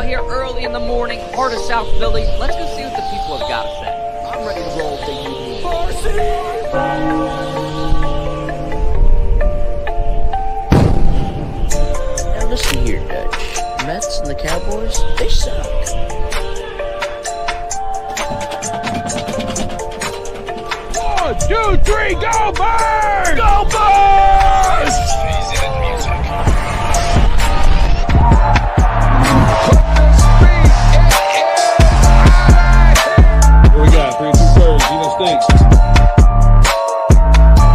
here early in the morning, heart of South Philly. Let's go see what the people have got to say. I'm ready to roll if they need me. Now listen here, Dutch. Mets and the Cowboys, they suck. 1, 2, 3, go Birds! Go Birds! What we got? 3 2 birds, Steaks.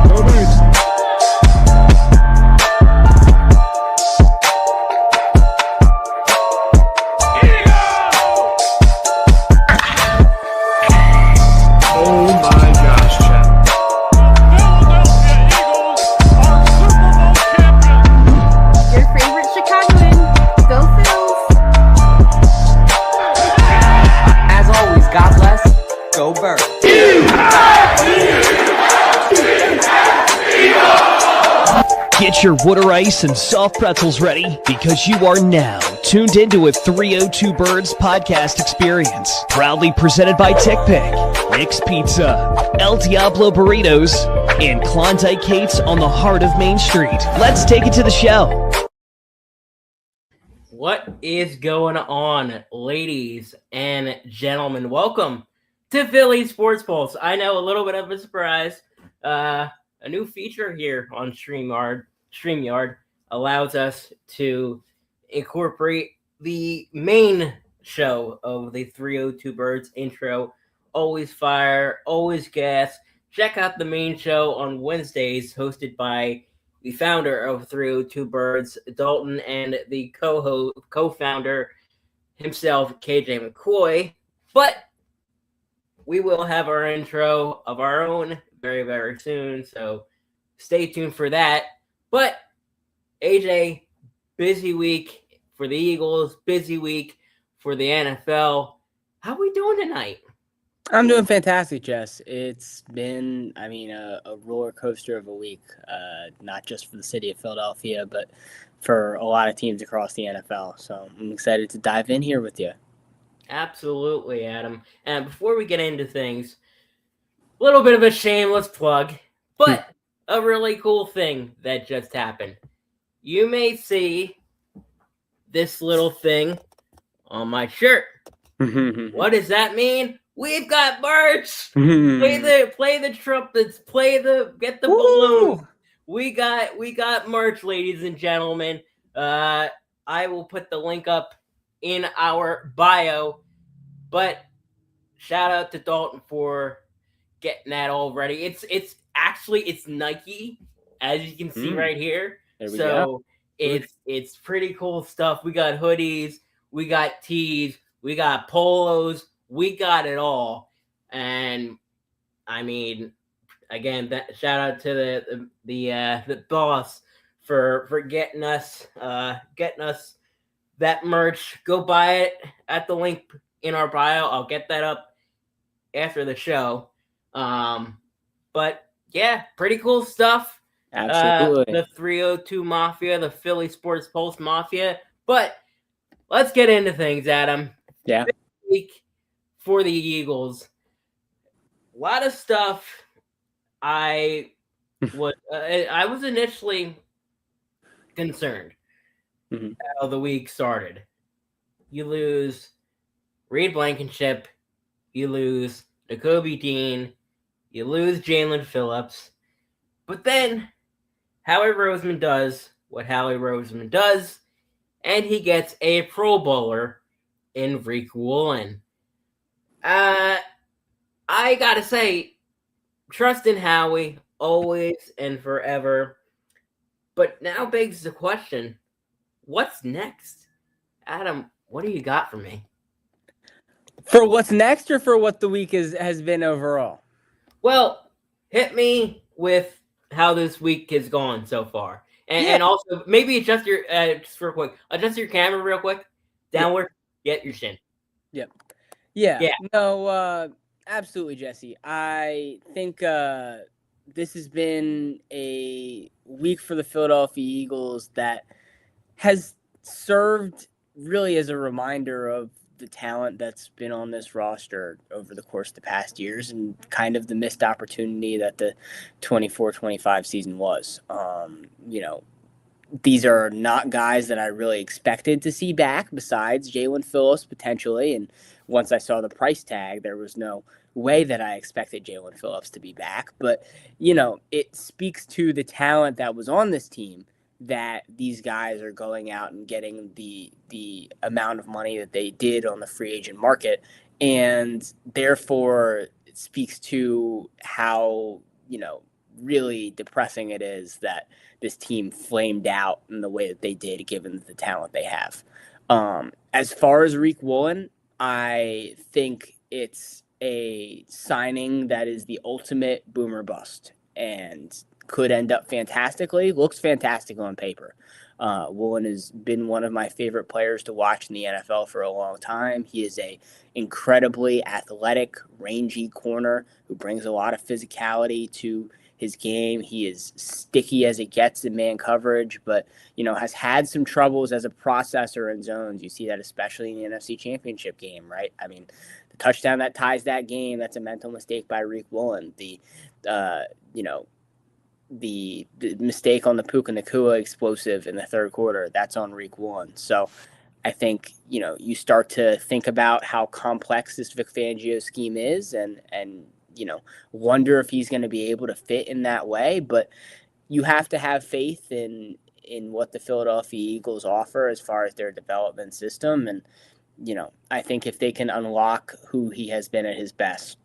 Go Birds! Oh my gosh, Chad. Your favorite Chicagoan. Go Phils. As always, God bless. Go Birds. Get your water ice and soft pretzels ready because you are now tuned into a 302 Birds podcast experience. Proudly presented by Tick Pick, Nick's Pizza, El Diablo Burritos, and Klondike Kate's on the heart of Main Street. Let's take it to the show. What is going on, ladies and gentlemen? Welcome to Philly Sports Pulse. I know, a little bit of a surprise. A new feature here on StreamYard allows us to incorporate the main show of the 302 Birds intro. Always fire, always gas. Check out the main show on Wednesdays, hosted by the founder of 302 Birds, Dalton, and the co-founder himself, KJ McCoy. But we will have our intro of our own very, very soon, so stay tuned for that. But AJ, busy week for the Eagles, busy week for the NFL. How we doing tonight? I'm doing fantastic, Jess. It's been, a roller coaster of a week, not just for the city of Philadelphia, but for a lot of teams across the NFL. So I'm excited to dive in here with you. Absolutely, Adam. And before we get into things, a little bit of a shameless plug, but a really cool thing that just happened. You may see this little thing on my shirt. What does that mean? We've got merch. Play the trumpets. Get the balloon. We got merch, ladies and gentlemen. I will put the link up in our bio. But shout out to Dalton for getting that all ready. It's Nike, as you can see right here. So it's pretty cool stuff. We got hoodies, we got tees, we got polos, we got it all. And again, that shout out to the boss for getting us that merch. Go buy it at the link in our bio. I'll get that up after the show. But yeah, pretty cool stuff. Absolutely. The 302 Mafia, the Philly Sports Pulse Mafia. But let's get into things, Adam. Yeah. This week for the Eagles, a lot of stuff. I was initially concerned how the week started. You lose Reed Blankenship, you lose Nakobe Dean, you lose Jalen Phillips, but then Howie Roseman does what Howie Roseman does, and he gets a Pro Bowler in Woolen. I gotta say, trust in Howie always and forever, but now begs the question, what's next? Adam, what do you got for me? For what's next, or for what the week has been overall? Well, hit me with how this week has gone so far. And also, maybe adjust your, just real quick, adjust your camera real quick. Downward, get your chin. Yep. Yeah. No, absolutely, Jesse. I think this has been a week for the Philadelphia Eagles that has served really is a reminder of the talent that's been on this roster over the course of the past years and kind of the missed opportunity that the 24-25 season was. These are not guys that I really expected to see back besides Jalen Phillips potentially. And once I saw the price tag, there was no way that I expected Jalen Phillips to be back. But, it speaks to the talent that was on this team that these guys are going out and getting the amount of money that they did on the free agent market. And therefore, it speaks to how, really depressing it is that this team flamed out in the way that they did, given the talent they have. As far as Woolen, I think it's a signing that is the ultimate boomer bust and could end up fantastically. Looks fantastic on paper. Woolen has been one of my favorite players to watch in the NFL for a long time. He is a incredibly athletic, rangy corner who brings a lot of physicality to his game. He is sticky as it gets in man coverage, but, has had some troubles as a processor in zones. You see that especially in the NFC Championship game, right? I mean, the touchdown that ties that game, that's a mental mistake by Woolen. The mistake on the Puka Nacua explosive in the third quarter, that's on Woolen. So I think, you start to think about how complex this Vic Fangio scheme is and wonder if he's going to be able to fit in that way. But you have to have faith in what the Philadelphia Eagles offer as far as their development system. And, I think if they can unlock who he has been at his best,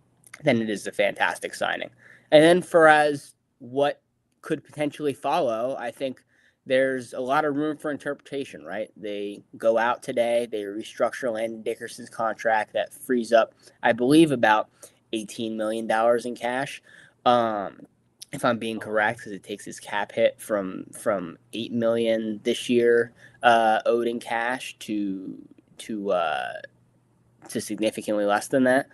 then it is a fantastic signing. And then for as what could potentially follow, I think there's a lot of room for interpretation, right? They go out today, they restructure Landon Dickerson's contract that frees up, I believe, about $18 million in cash. If I'm being correct, because it takes his cap hit from $8 million this year owed in cash to significantly less than that.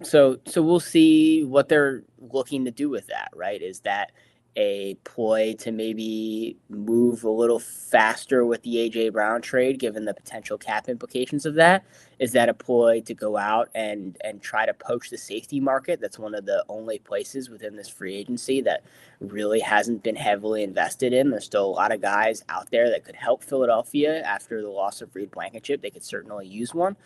So we'll see what they're looking to do with that, right? Is that a ploy to maybe move a little faster with the A.J. Brown trade, given the potential cap implications of that? Is that a ploy to go out and try to poach the safety market? That's one of the only places within this free agency that really hasn't been heavily invested in. There's still a lot of guys out there that could help Philadelphia after the loss of Reed Blankenship. They could certainly use one.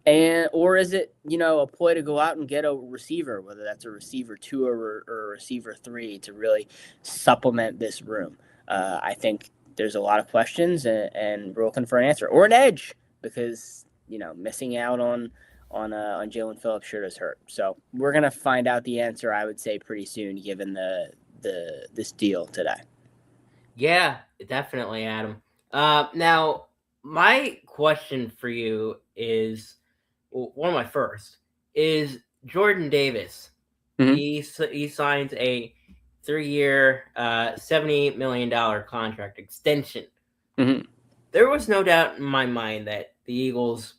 Or is it, a ploy to go out and get a receiver, whether that's a receiver 2 or a receiver 3, to really supplement this room? I think there's a lot of questions, and we're looking for an answer or an edge, because missing out on Jalen Phillips sure does hurt. So we're gonna find out the answer, I would say, pretty soon, given this deal today. Yeah, definitely, Adam. Now, my question for you is, one of my first, is Jordan Davis. Mm-hmm. He signs a 3-year, $78 million contract extension. Mm-hmm. There was no doubt in my mind that the Eagles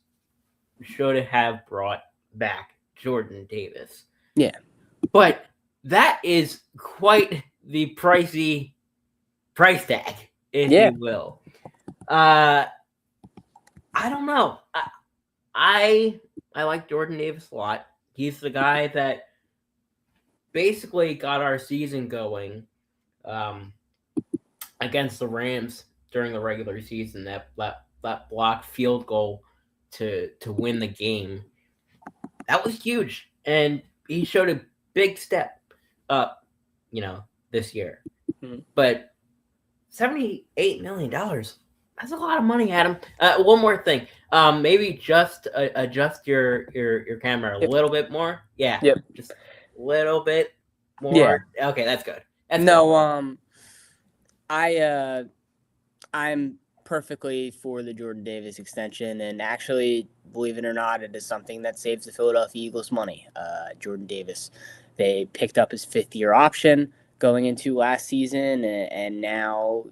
should have brought back Jordan Davis. Yeah. But that is quite the pricey price tag, if you will. I don't know. I like Jordan Davis a lot. He's the guy that basically got our season going against the Rams during the regular season. That blocked field goal to win the game. That was huge, and he showed a big step up, this year. Mm-hmm. But $78 million. That's a lot of money, Adam. One more thing. Maybe just adjust your camera a little bit more. Yeah. Yep. Just a little bit more. Yeah. Okay, that's good. I'm perfectly for the Jordan Davis extension, and actually, believe it or not, it is something that saves the Philadelphia Eagles money. Jordan Davis, they picked up his 5th-year option going into last season, and now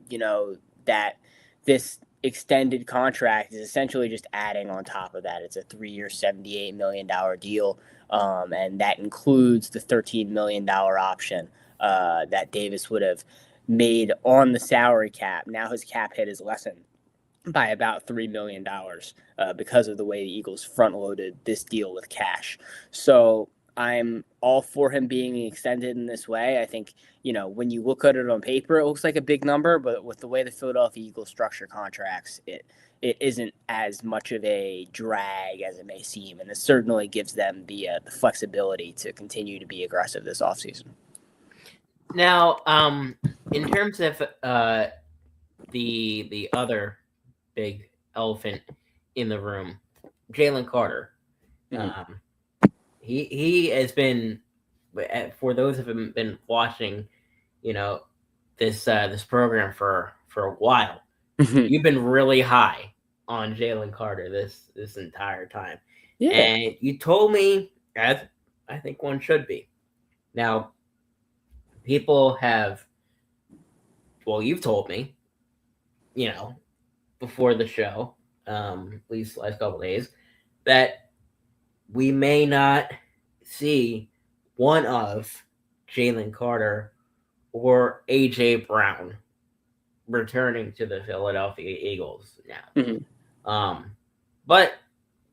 that this extended contract is essentially just adding on top of that. It's a 3-year, $78 million deal, and that includes the $13 million option that Davis would have made on the salary cap. Now his cap hit is lessened by about $3 million because of the way the Eagles front loaded this deal with cash. So I'm all for him being extended in this way. I think, when you look at it on paper, it looks like a big number, but with the way the Philadelphia Eagles structure contracts, it isn't as much of a drag as it may seem. And it certainly gives them the flexibility to continue to be aggressive this offseason. Now, in terms of the other big elephant in the room, Jalen Carter. Mm-hmm. He has been, for those who have been watching, this program for a while. You've been really high on Jalen Carter this entire time. Yeah. And you told me, as I think one should be. Now, people have, you've told me, before the show, at least the last couple of days, that we may not see one of Jalen Carter or A.J. Brown returning to the Philadelphia Eagles now. Mm-hmm. But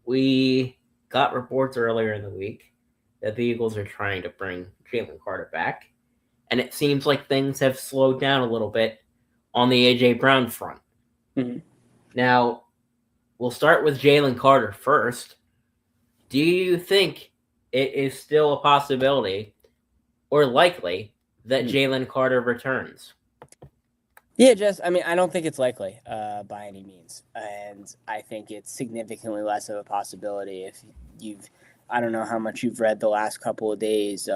we got reports earlier in the week that the Eagles are trying to bring Jalen Carter back, and it seems like things have slowed down a little bit on the A.J. Brown front. Mm-hmm. Now, we'll start with Jalen Carter first. Do you think it is still a possibility or likely that Jalen Carter returns? Yeah, Jess, I don't think it's likely by any means. And I think it's significantly less of a possibility if I don't know how much you've read the last couple of days.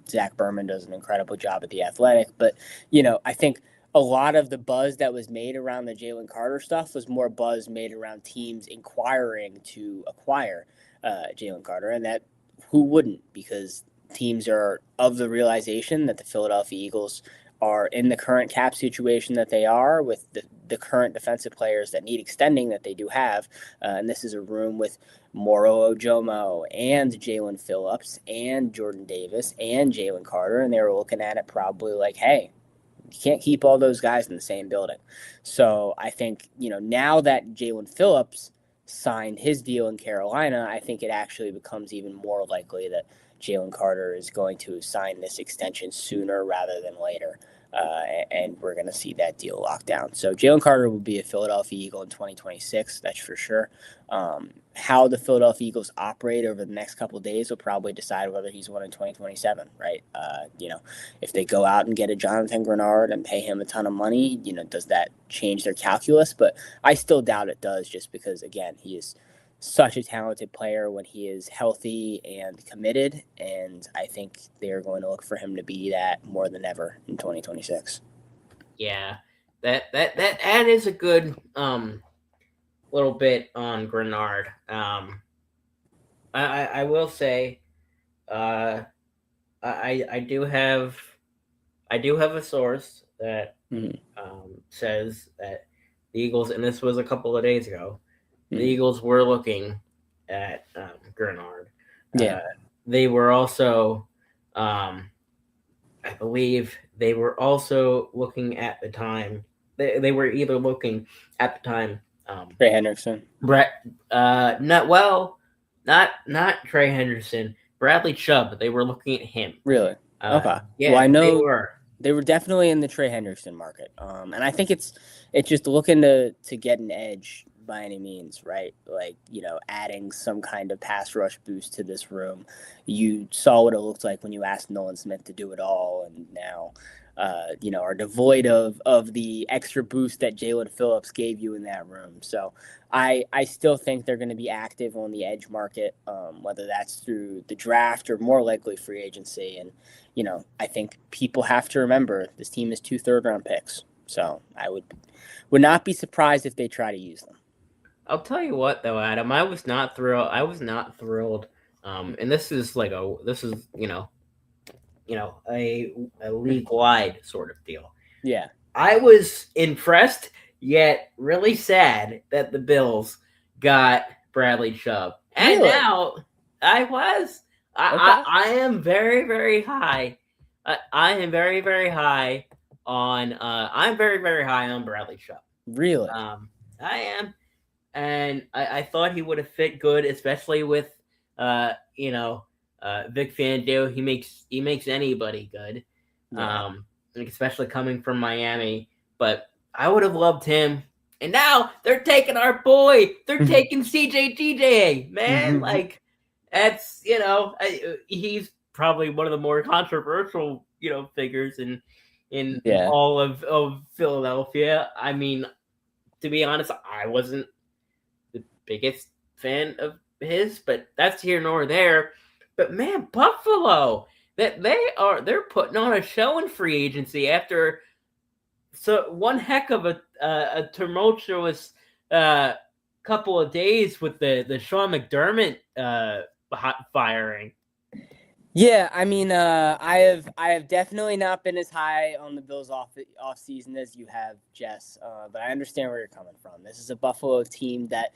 Zach Berman does an incredible job at The Athletic. But, I think a lot of the buzz that was made around the Jalen Carter stuff was more buzz made around teams inquiring to acquire Jalen Carter, and that who wouldn't, because teams are of the realization that the Philadelphia Eagles are in the current cap situation that they are with the current defensive players that need extending that they do have. And this is a room with Moro Ojomo and Jalen Phillips and Jordan Davis and Jalen Carter. And they were looking at it probably like, hey, you can't keep all those guys in the same building. So I think, now that Jalen Phillips signed his deal in Carolina, I think it actually becomes even more likely that Jalen Carter is going to sign this extension sooner rather than later. And we're going to see that deal locked down. So Jalen Carter will be a Philadelphia Eagle in 2026, that's for sure. How the Philadelphia Eagles operate over the next couple of days will probably decide whether he's one in 2027, right? If they go out and get a Jonathan Grenard and pay him a ton of money, does that change their calculus? But I still doubt it does, just because, again, he is such a talented player when he is healthy and committed, and I think they're going to look for him to be that more than ever in 2026. Yeah, that is a good little bit on Grenard. I will say, I do have a source that says that the Eagles, and this was a couple of days ago, the Eagles were looking at Grenard. Yeah. They were also, I believe, they were also looking at the time. They were either looking at the time. Trey Hendrickson. Not Trey Henderson. Bradley Chubb. They were looking at him. Really? Okay. Yeah, well, I know they were definitely in the Trey Hendrickson market. And I think it's just looking to get an edge by any means, right? Like, adding some kind of pass rush boost to this room. You saw what it looked like when you asked Nolan Smith to do it all, and now, are devoid of the extra boost that Jalen Phillips gave you in that room. So I still think they're going to be active on the edge market, whether that's through the draft or more likely free agency. And, I think people have to remember this team is 2 third-round picks. So I would not be surprised if they try to use them. I'll tell you what, though, Adam, I was not thrilled. And this is a league-wide sort of deal. Yeah. I was impressed, yet really sad that the Bills got Bradley Chubb. And really? Now I was. I am very, very high. I am very, very high on. I'm very, very high on Bradley Chubb. Really? I am. And I thought he would have fit good, especially with Vic Fangio. He makes anybody good. Yeah. Especially coming from Miami. But I would have loved him. And now they're taking our boy. They're taking CJ, man. Like, that's, he's probably one of the more controversial, figures in Yeah. all of Philadelphia. I mean, to be honest, I wasn't the biggest fan of his, but that's here nor there. But man, Buffalo, they're putting on a show in free agency after one heck of a tumultuous couple of days with the Sean McDermott firing. Yeah, I mean, I have definitely not been as high on the Bills off season as you have, Jess. But I understand where you're coming from. This is a Buffalo team that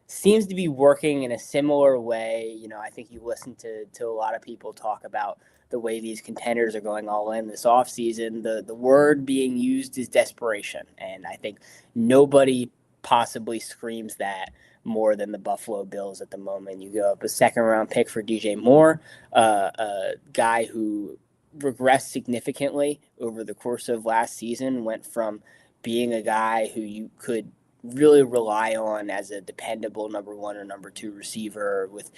seems to be working in a similar way. I think you listen to a lot of people talk about the way these contenders are going all in this offseason. The word being used is desperation, and I think nobody possibly screams that more than the Buffalo Bills at the moment. You go up a second-round pick for DJ Moore, a guy who regressed significantly over the course of last season, went from being a guy who you could really rely on as a dependable number one or number two receiver with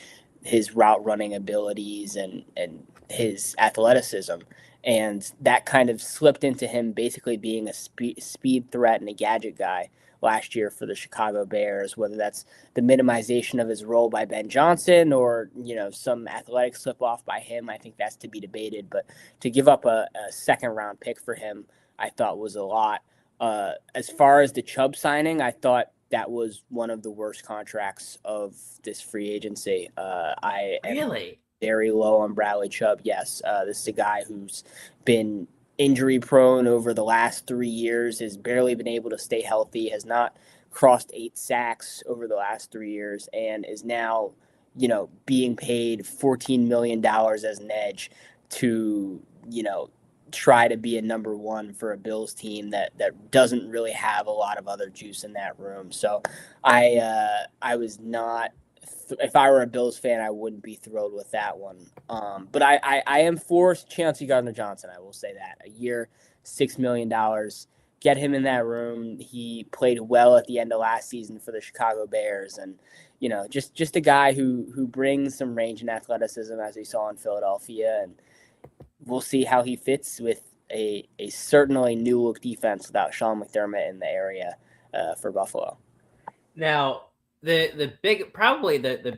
his route running abilities and his athleticism. And that kind of slipped into him basically being a speed threat and a gadget guy last year for the Chicago Bears, whether that's the minimization of his role by Ben Johnson or, some athletic slip off by him. I think that's to be debated. But to give up a second round pick for him, I thought was a lot. As far as the Chubb signing, I thought that was one of the worst contracts of this free agency. I am very low on Bradley Chubb. Yes, this is a guy who's been injury prone over the last 3 years, has barely been able to stay healthy, has not crossed 8 sacks over the last 3 years, and is now, being paid $14 million as an edge to, try to be a number one for a Bills team that doesn't really have a lot of other juice in that room. So I was not, if I were a Bills fan, I wouldn't be thrilled with that one. But I am for Chauncey Gardner-Johnson. I will say that. A year, $6 million. Get him in that room. He played well at the end of last season for the Chicago Bears. And, just a guy who brings some range and athleticism, as we saw in Philadelphia. And we'll see how he fits with a certainly new look defense without Sean McDermott in the area for Buffalo. Now, the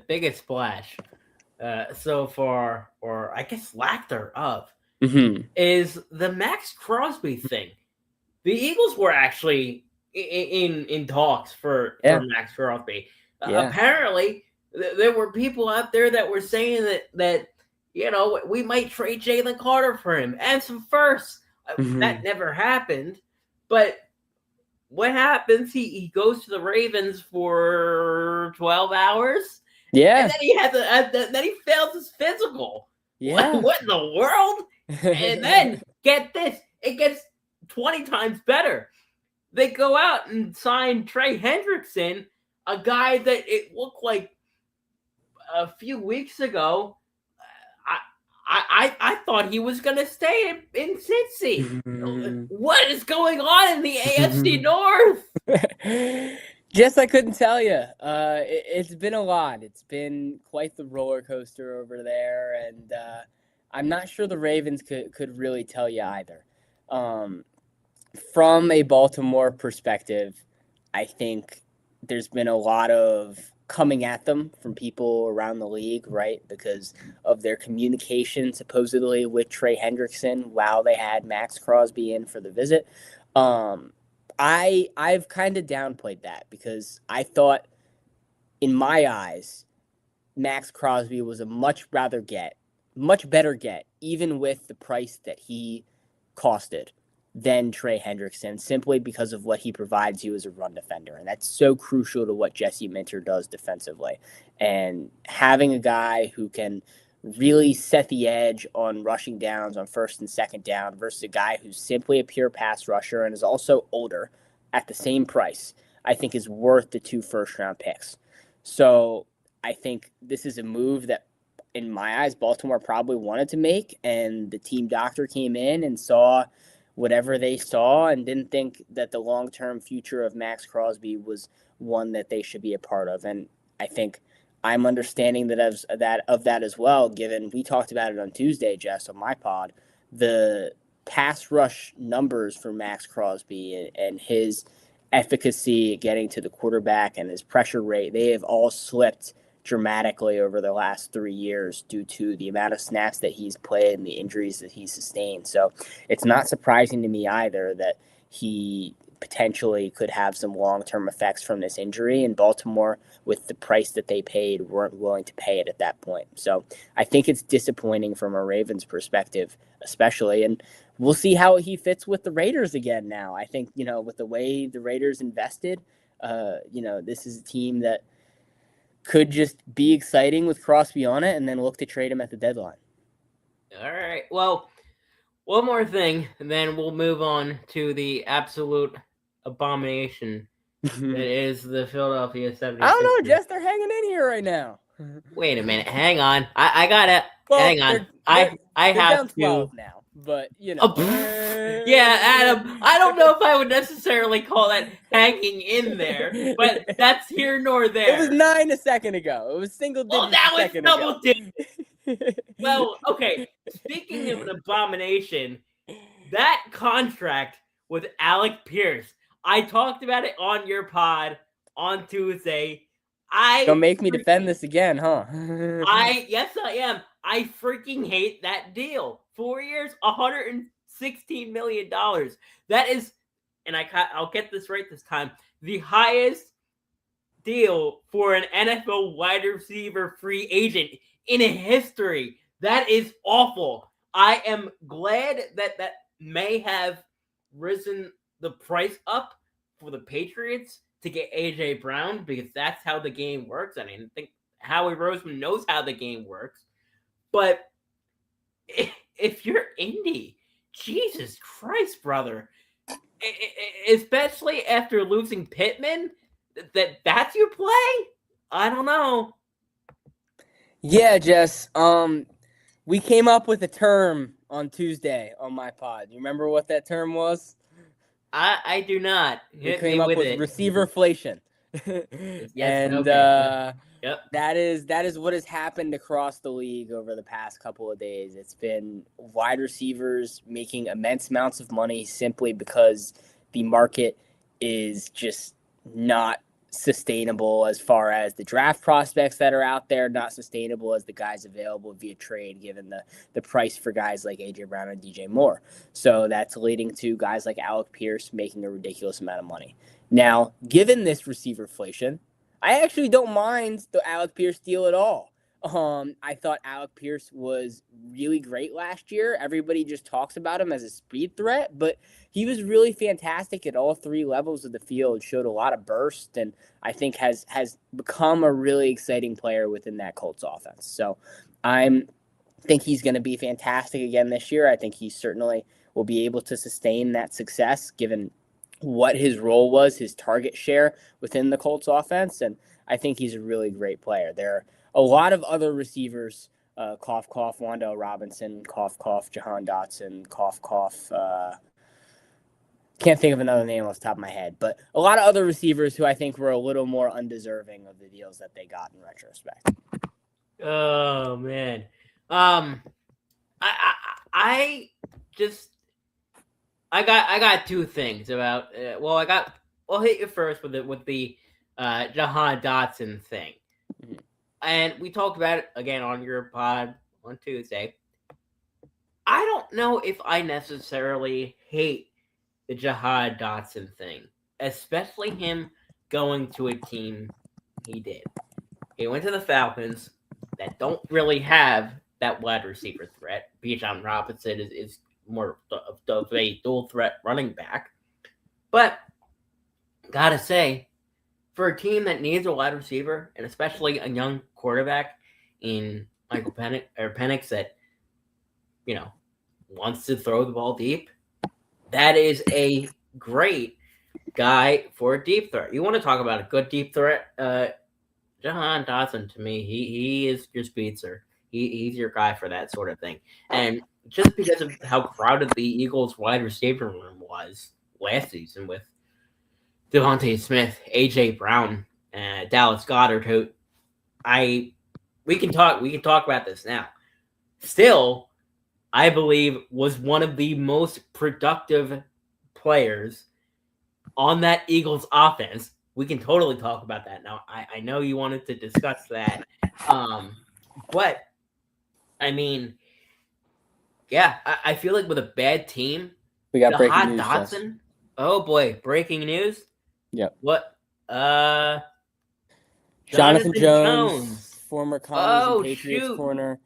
biggest splash so far, or I guess lack thereof, is the Max Crosby thing. The Eagles were actually in talks for Max Crosby. Apparently, there were people out there that were saying that we might trade Jalen Carter for him and some firsts. That never happened. But what happens? He goes to the Ravens for 12 hours. Yeah. And then he then he fails his physical. Yeah. What in the world? And then get this, it gets 20 times better. They go out and sign Trey Hendrickson, a guy that it looked like a few weeks ago. I thought he was going to stay in Cincy. What is going on in the AFC North? Jess, I couldn't tell you. It's been a lot. It's been quite the roller coaster over there, and I'm not sure the Ravens could really tell you either. From a Baltimore perspective, I think there's been a lot of coming at them from people around the league, right? Because of their communication supposedly with Trey Hendrickson while they had Max Crosby in for the visit. I've kind of downplayed that because I thought, in my eyes, Max Crosby was a much better get, even with the price that he costed, than Trey Hendrickson, simply because of what he provides you as a run defender. And that's so crucial to what Jesse Minter does defensively. And having a guy who can really set the edge on rushing downs on first and second down versus a guy who's simply a pure pass rusher and is also older at the same price. I think is worth the 2 first-round picks. So I think this is a move that, in my eyes, Baltimore probably wanted to make, and the team doctor came in and saw whatever they saw and didn't think that the long-term future of Max Crosby was one that they should be a part of. And I think I'm understanding that as well, given we talked about it on Tuesday, Jess, on my pod, the pass rush numbers for Max Crosby and his efficacy getting to the quarterback and his pressure rate, they have all slipped dramatically over the last 3 years due to the amount of snaps that he's played and the injuries that he's sustained. So it's not surprising to me either that he potentially could have some long-term effects from this injury, and Baltimore, with the price that they paid, weren't willing to pay it at that point. So I think it's disappointing from a Ravens perspective, especially, and we'll see how he fits with the Raiders again now. I think, with the way the Raiders invested, this is a team that could just be exciting with Crosby on it and then look to trade him at the deadline. All right. Well, one more thing, and then we'll move on to the absolute abomination that is the Philadelphia 76ers. I don't know, Jess. They're hanging in here right now. Wait a minute. Hang on. I gotta. Well, hang on. I they're have down 12 now, but Yeah, Adam. I don't know if I would necessarily call that hanging in there, but that's here nor there. It was 9 a second ago. It was single digits. Well, that a was second double ago. digits. Well, okay. Speaking of an abomination, that contract with Alec Pierce, I talked about it on your pod on Tuesday. Don't make me defend this again, huh? Yes, I am. I freaking hate that deal. 4 years, $116 million. That is, and I'll get this right this time, the highest deal for an NFL wide receiver free agent in history. That is awful. I am glad that may have risen the price up for the Patriots to get A.J. Brown, because that's how the game works. I mean, I think Howie Roseman knows how the game works. But if you're Indy, Jesus Christ, brother, especially after losing Pittman, that's your play? I don't know. Yeah, Jess. We came up with a term on Tuesday on my pod. You remember what that term was? I do not. We came up with receiverflation. Yes, and yep. that is what has happened across the league over the past couple of days. It's been wide receivers making immense amounts of money simply because the market is just not sustainable as far as the draft prospects that are out there, not sustainable as the guys available via trade, given the price for guys like A.J. Brown and DJ Moore. So that's leading to guys like Alec Pierce making a ridiculous amount of money. Now, given this receiverflation, I actually don't mind the Alec Pierce deal at all. I thought Alec Pierce was really great last year. Everybody just talks about him as a speed threat, but he was really fantastic at all 3 levels of the field, showed a lot of burst, and I think has become a really exciting player within that Colts offense. So I think he's going to be fantastic again this year. I think he certainly will be able to sustain that success given what his role was, his target share within the Colts offense, and I think he's a really great player. There are a lot of other receivers, cough, cough, Wandale Robinson, cough, cough, Jahan Dotson, cough, cough. Can't think of another name off the top of my head, but a lot of other receivers who I think were a little more undeserving of the deals that they got in retrospect. Oh man, I got 2 things about. I'll hit you first with the Jahan Dotson thing. Mm-hmm. And we talked about it again on your pod on Tuesday. I don't know if I necessarily hate the Jahan Dotson thing, especially him going to a team he did. He went to the Falcons that don't really have that wide receiver threat. Bijan Robinson is more of a dual threat running back. But gotta say, for a team that needs a wide receiver, and especially a young quarterback in Michael Penix that, wants to throw the ball deep, that is a great guy for a deep threat. You want to talk about a good deep threat? Jahan Dotson, to me, he is your speedster. He's your guy for that sort of thing. And just because of how crowded the Eagles wide receiver room was last season with Devontae Smith, AJ Brown, and Dallas Goedert, who we can talk about this now. Still, I believe was one of the most productive players on that Eagles offense. We can totally talk about that now. I know you wanted to discuss that. But I mean, yeah, I feel like with a bad team, We got breaking Jahan news. Jess. Dotson. Oh boy, breaking news. Yep. What? Jonathan Jones, former Connors Oh, and Patriots shoot. corner.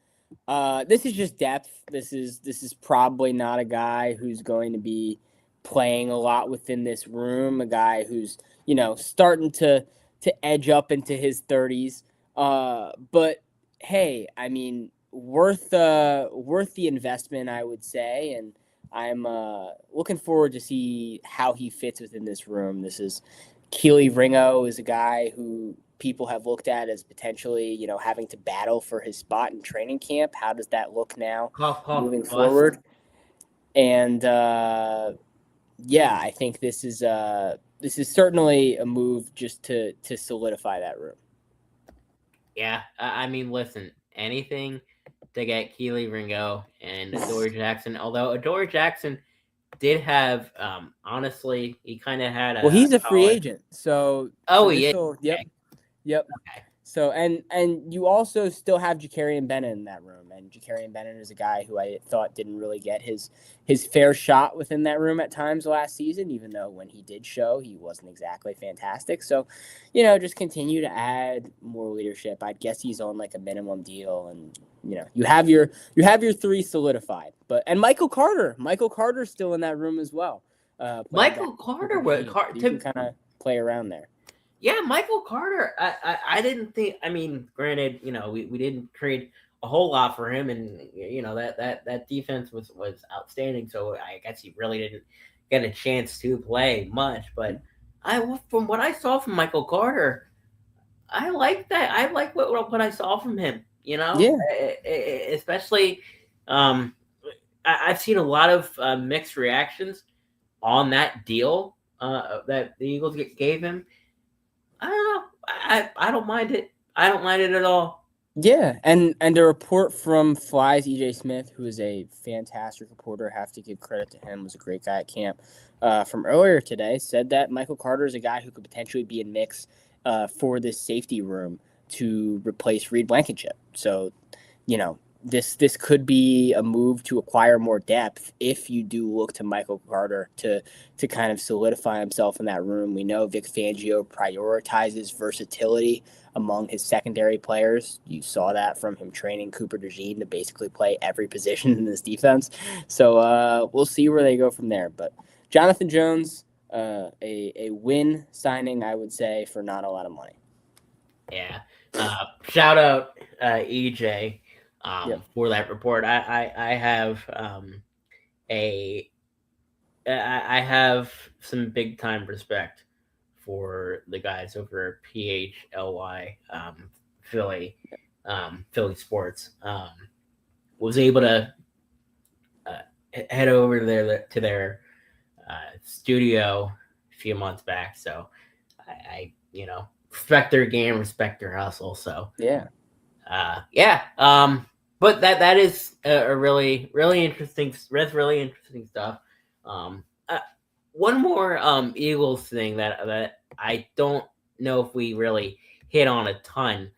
This is just depth. This is probably not a guy who's going to be playing a lot within this room. A guy who's starting to edge up into his 30s. But hey, I mean, worth the investment, I would say, and I'm looking forward to see how he fits within this room. This is Keely Ringo is a guy who people have looked at as potentially, having to battle for his spot in training camp. How does that look now moving forward? And yeah, I think this is certainly a move just to solidify that room. Yeah, I mean, listen, anything to get Keely Ringo and Adoree Jackson. Although Adoree Jackson did have, honestly, he kind of had a. Well, he's a free agent, so. Oh, so yeah. Yep. Okay. So and you also still have Jakarian Bennett in that room, and Jakarian Bennett is a guy who I thought didn't really get his fair shot within that room at times last season, even though when he did show, he wasn't exactly fantastic. So, just continue to add more leadership. I'd guess he's on like a minimum deal, and you have your three solidified. And Michael Carter's still in that room as well. Michael Carter would kind of play around there. Yeah, Michael Carter. I didn't think. I mean, granted, we didn't trade a whole lot for him, and that defense was outstanding. So I guess he really didn't get a chance to play much. But from what I saw from Michael Carter, I like that. I like what I saw from him. Yeah. Especially, I've seen a lot of mixed reactions on that deal that the Eagles gave him. I don't know. I don't mind it. I don't mind it at all. Yeah, and a report from Fly's EJ Smith, who is a fantastic reporter, have to give credit to him, was a great guy at camp, from earlier today, said that Michael Carter is a guy who could potentially be in mix for this safety room to replace Reed Blankenship. So, this could be a move to acquire more depth if you do look to Michael Carter to kind of solidify himself in that room. We know Vic Fangio prioritizes versatility among his secondary players. You saw that from him training Cooper DeJean to basically play every position in this defense. So we'll see where they go from there. But Jonathan Jones, a win signing, I would say, for not a lot of money. Yeah. Shout out EJ. For that report. I have some big time respect for the guys over at PHLY Philly Sports. Was able to head over to their studio a few months back, so I respect their game, respect their hustle. So yeah. But that is a really interesting. That's really interesting stuff. One more Eagles thing that I don't know if we really hit on a ton.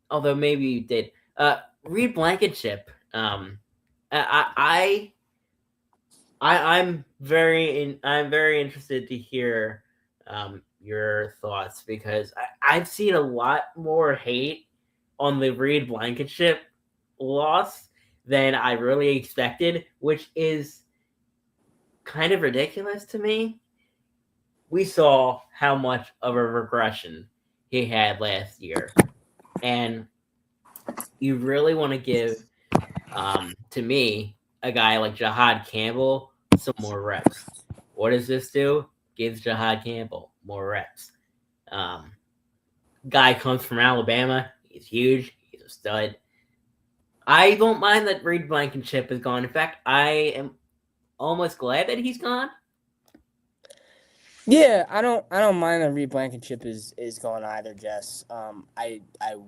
Although maybe you did. Reed Blankenship. I'm very interested to hear your thoughts, because I've seen a lot more hate on the Reed Blankenship loss than I really expected, which is kind of ridiculous to me. We saw how much of a regression he had last year, and you really want to give, to me, a guy like Jahad Campbell some more reps. What does this do? gives Jahad Campbell more reps. Guy comes from Alabama. He's huge. He's a stud. I don't mind that Reed Blankenship is gone. In fact, I am almost glad that he's gone. Yeah, I don't mind that Reed Blankenship is gone either, Jess. I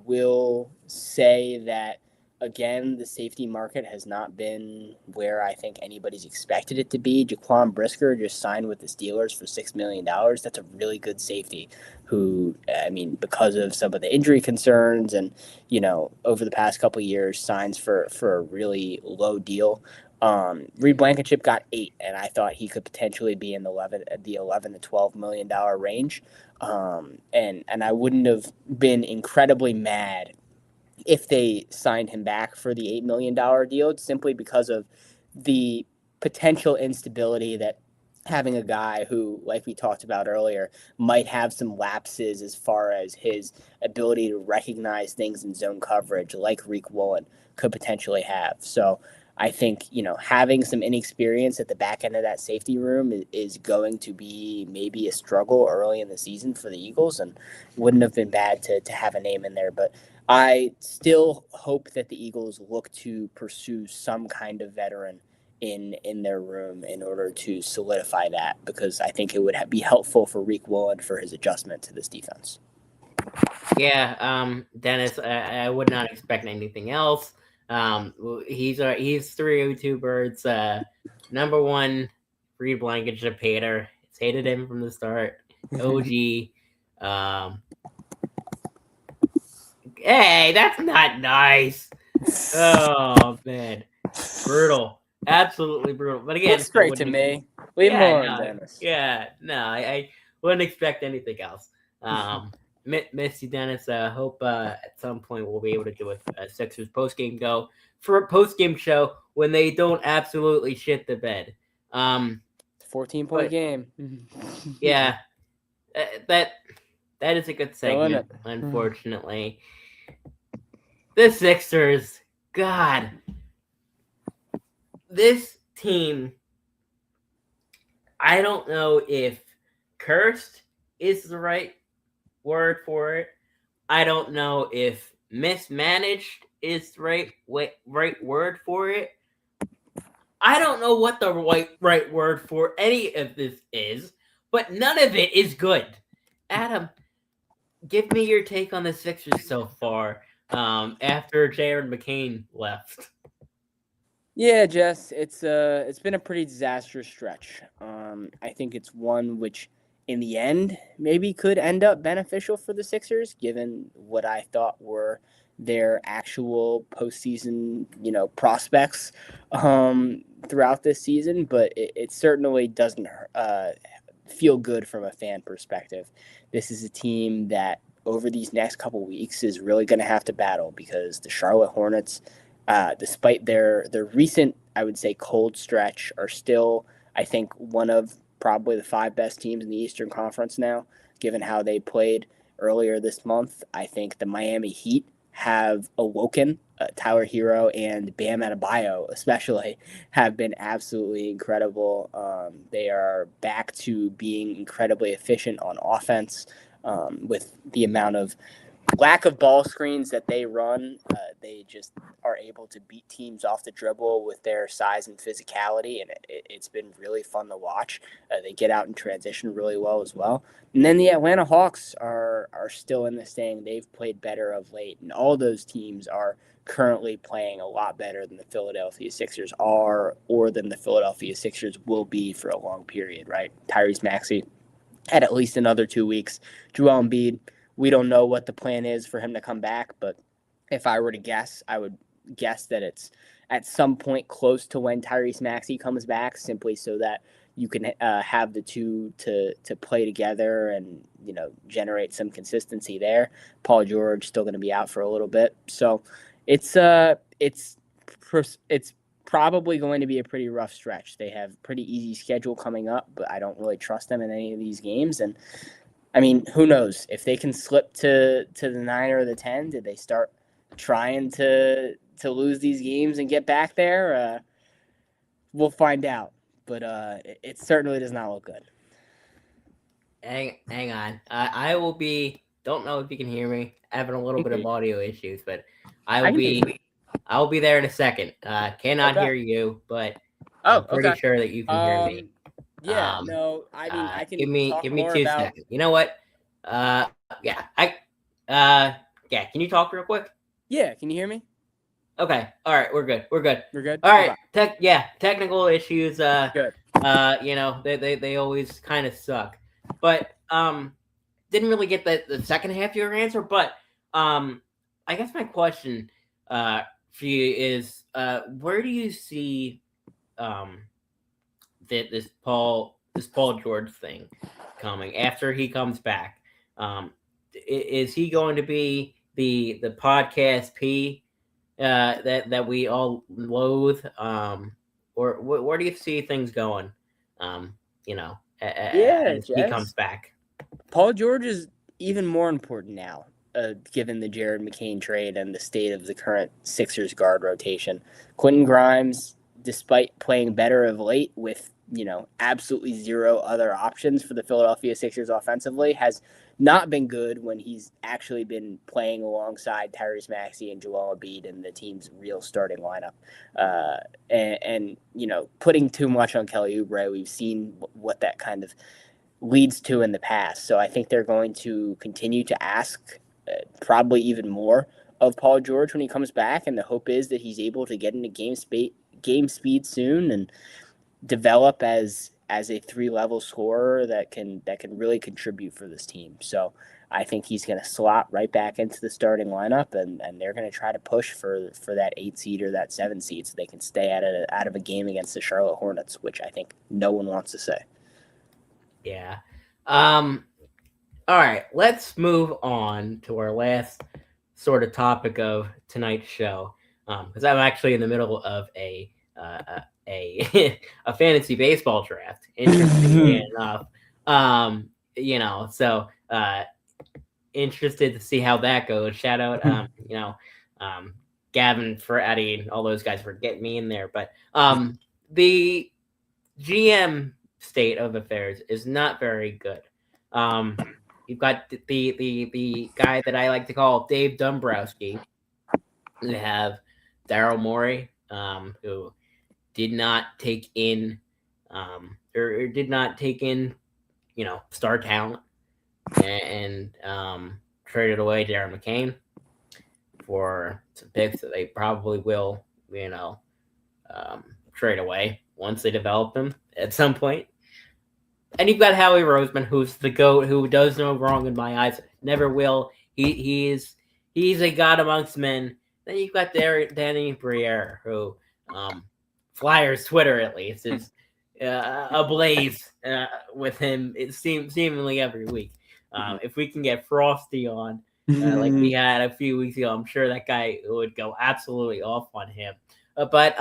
will say that again, the safety market has not been where I think anybody's expected it to be. Jaquan Brisker just signed with the Steelers for $6 million. That's a really good safety who, I mean, because of some of the injury concerns and, over the past couple of years, signs for a really low deal. Reed Blankenship got 8, and I thought he could potentially be in the 11 to $12 million range. And I wouldn't have been incredibly mad if they signed him back for the $8 million deal, simply because of the potential instability that having a guy who, like we talked about earlier, might have some lapses as far as his ability to recognize things in zone coverage, like Woolen could potentially have. So I think, having some inexperience at the back end of that safety room is going to be maybe a struggle early in the season for the Eagles, and wouldn't have been bad to have a name in there. But I still hope that the Eagles look to pursue some kind of veteran in their room in order to solidify that, because I think it would be helpful for Woolen for his adjustment to this defense. Yeah, Dennis, I would not expect anything else. He's 302 Birds, number one Reed Blankenship hater. It's hated him from the start. OG. Hey, that's not nice. Oh man, brutal, absolutely brutal. But again, It's straight to me. Leave him alone, Dennis. I wouldn't expect anything else. Miss you, Dennis. Hope at some point we'll be able to do a Sixers post-game show when they don't absolutely shit the bed. 14-point game. Yeah, that is a good segment. Unfortunately, the Sixers. God, this team. I don't know if cursed is the right word for it. I don't know if mismanaged is the right word for it. I don't know what the right word for any of this is, but none of it is good. Adam, give me your take on the Sixers so far after Jared McCain left. Yeah, Jess, it's been a pretty disastrous stretch. I think it's one which, in the end, maybe could end up beneficial for the Sixers, given what I thought were their actual postseason, prospects throughout this season. But it certainly doesn't feel good from a fan perspective. This is a team that over these next couple weeks is really going to have to battle, because the Charlotte Hornets, despite their recent, I would say, cold stretch, are still, I think, one of probably the 5 best teams in the Eastern Conference now, given how they played earlier this month. I think the Miami Heat have awoken. Tyler Hero and Bam Adebayo especially have been absolutely incredible. They are back to being incredibly efficient on offense, with the amount of lack of ball screens that they run. They just are able to beat teams off the dribble with their size and physicality, and it's been really fun to watch. They get out in transition really well as well. And then the Atlanta Hawks are still in this thing. They've played better of late, and all those teams are currently playing a lot better than the Philadelphia Sixers are, or than the Philadelphia Sixers will be for a long period, right? Tyrese Maxey had at least another 2 weeks. Joel Embiid, we don't know what the plan is for him to come back, but if I were to guess, I would guess that it's at some point close to when Tyrese Maxey comes back, simply so that you can have the two to play together and, generate some consistency there. Paul George still going to be out for a little bit. So it's probably going to be a pretty rough stretch. They have pretty easy schedule coming up, but I don't really trust them in any of these games. And I mean, who knows if they can slip to the 9 or the 10? Did they start trying to lose these games and get back there? We'll find out, but it certainly does not look good. hang on. I will be. Don't know if you can hear me. Having a little bit of audio issues, but I'll be there in a second. Cannot hear you, but I'm pretty sure that you can hear me. Yeah, no, I mean, I can give me talk 2 more seconds. You know what? Yeah, yeah. Can you talk real quick? Yeah, can you hear me? Okay. All right. We're good. We're good. All right. Technical issues. Good. They always kind of suck. But didn't really get the second half of your answer. But I guess my question for you is where do you see this Paul George thing coming after he comes back? Is he going to be the podcast P that we all loathe, or where do you see things going? As he comes back. Paul George is even more important now, given the Jared McCain trade and the state of the current Sixers guard rotation. Quentin Grimes, despite playing better of late with absolutely zero other options for the Philadelphia Sixers offensively, has not been good when he's actually been playing alongside Tyrese Maxey and Joel Embiid in the team's real starting lineup. And putting too much on Kelly Oubre, we've seen what that kind of leads to in the past. So I think they're going to continue to ask probably even more of Paul George when he comes back, and the hope is that he's able to get into game speed soon and develop as a 3-level scorer that can really contribute for this team. So I think he's going to slot right back into the starting lineup, and they're going to try to push for that 8 seed or that 7 seed so they can stay out of a game against the Charlotte Hornets, which I think no one wants to say. Yeah. All right, let's move on to our last sort of topic of tonight's show, because I'm actually in the middle of a fantasy baseball draft. Interestingly enough, so interested to see how that goes. Shout out, Gavin for adding all those guys for getting me in there. But the GM state of affairs is not very good. You've got the guy that I like to call Dave Dombrowski. You have Daryl Morey, who did not take in star talent and traded away Darren McCain for some picks that they probably will trade away once they develop them at some point. And you've got Howie Roseman, who's the GOAT, who does no wrong in my eyes, never will. He's a god amongst men. Then you've got Danny Briere, who Flyers Twitter at least is ablaze with him. It seemingly every week. If we can get Frosty on, like we had a few weeks ago, I'm sure that guy would go absolutely off on him. But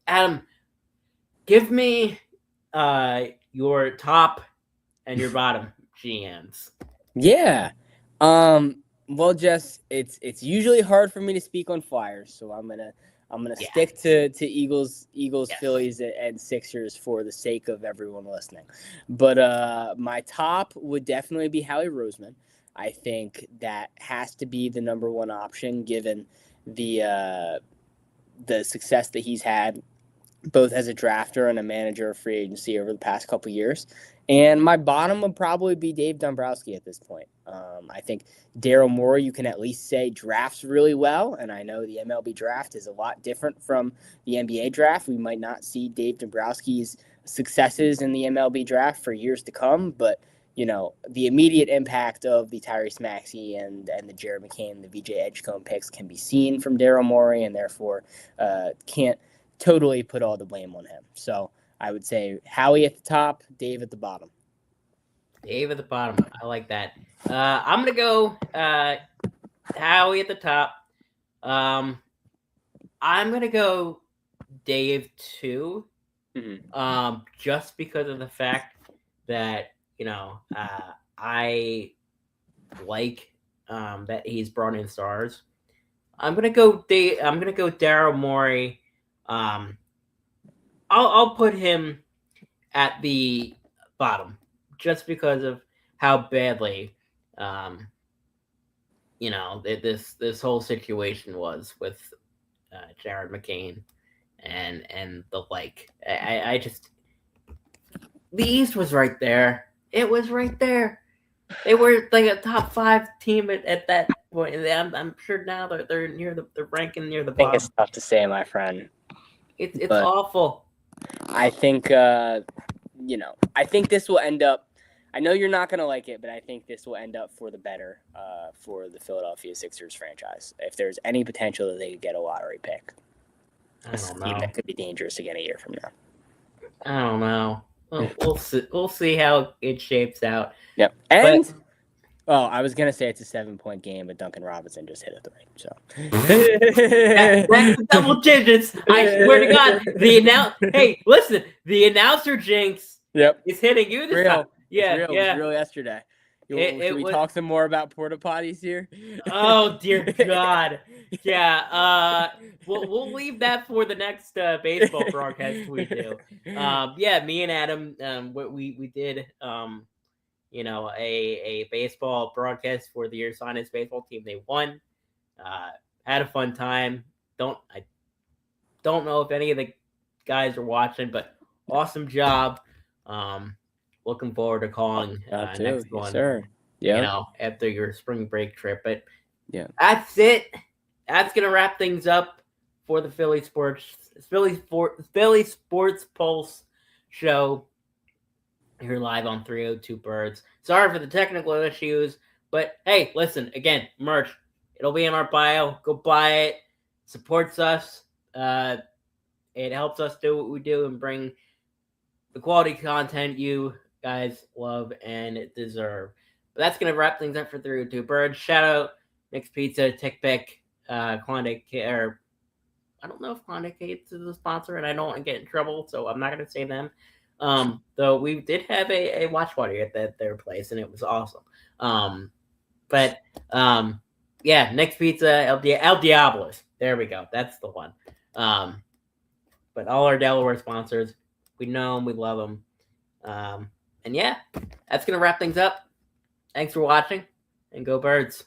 Adam, give me your top and your bottom GMs. Yeah. Well, Jess, it's usually hard for me to speak on Flyers, so I'm gonna stick to Eagles, yes, Phillies, and Sixers for the sake of everyone listening. But my top would definitely be Howie Roseman. I think that has to be the number one option given the success that he's had both as a drafter and a manager of free agency over the past couple of years. And my bottom would probably be Dave Dombrowski at this point. I think Daryl Morey, you can at least say, drafts really well. And I know the MLB draft is a lot different from the NBA draft. We might not see Dave Dombrowski's successes in the MLB draft for years to come. But, the immediate impact of the Tyrese Maxey and the Jared McCain, the VJ Edgecombe picks can be seen from Daryl Morey, and therefore can't totally put all the blame on him. So I would say Howie at the top, Dave at the bottom. Dave at the bottom. I like that. I'm going to go Howie at the top. I'm going to go Dave too. Mm-hmm. Just because of the fact that, I like that he's brought in stars. I'm going to go Daryl Morey. I'll put him at the bottom just because of how badly, this whole situation was with Jared McCain and the like. I just, the East was right there. It was right there. They were like a top 5 team at that point. And I'm sure now they're they're ranking near the I think bottom. it's tough to say, my friend. It's but awful. I think, I think this will end up. I know you're not going to like it, but I think this will end up for the better for the Philadelphia Sixers franchise. If there's any potential that they could get a lottery pick, I don't know. that could be dangerous again a year from now. I don't know. We'll see. We'll see how it shapes out. Yep. And I was gonna say it's a 7-point game, but Duncan Robinson just hit a 3. So that's double digits. I swear to God, Hey, listen, the announcer jinx. Yep. Is hitting you this time. Yeah, It was real yesterday. Should we talk some more about porta potties here? Oh dear God! Yeah, we'll leave that for the next baseball broadcast we do. Me and Adam, we did a baseball broadcast for the year's finest baseball team. They won. Had a fun time. I don't know if any of the guys are watching, but awesome job. Looking forward to calling next one. Sir. Yeah. After your spring break trip. But yeah, that's it. That's gonna wrap things up for the Philly Sports Pulse show. Here live on 302 Birds. Sorry for the technical issues, but hey, listen, again, merch. It'll be in our bio. Go buy it. Supports us. It helps us do what we do and bring the quality content you guys love and deserve. But that's going to wrap things up for 302 Birds. Shout out Nick's Pizza, Tick Pick, Klondike, or I don't know if Klondike is the sponsor, and I don't want to get in trouble, so I'm not going to say them. Though we did have a watch party at their place, and it was awesome. Nick's Pizza, El Diablos. There we go. That's the one. But all our Delaware sponsors, we know them, we love them. That's going to wrap things up. Thanks for watching, and go Birds.